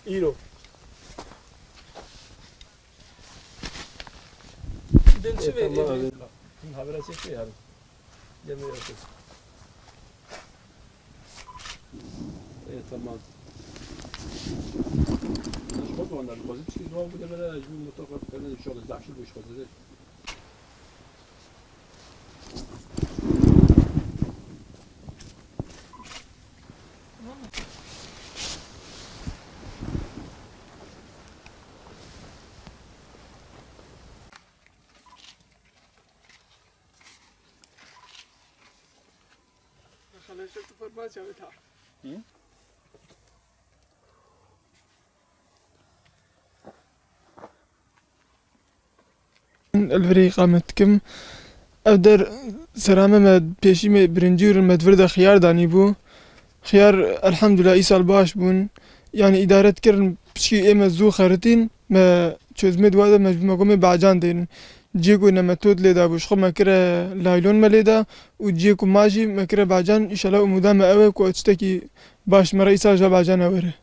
إيرو دل شو بيه هذا شيء فيه هذا جميل إيه تمام شو وانا الخوز بس كده هو بدنا لا جميل متوقف كذا الشغل زعف شو بيش خذ خلاص شفت فرماسة بتاع الفريق قامتكم أقدر سرامة ما بيشي ما برنجور ما تفرد خيار داني بو خيار الحمد لله إيصال باش بون يعني إدارة كرن بشي إما زو خارتين ما تشوزمد وادا ما قومي بعجان دين جيكو إنما تود ليدا بوشخو ما كرا لايلون ما ليدا وجيكو ماجي ما كرا بعجان إن شاء الله مدام أوك واتشتكي باش مرا إيصال جا بعجان أوره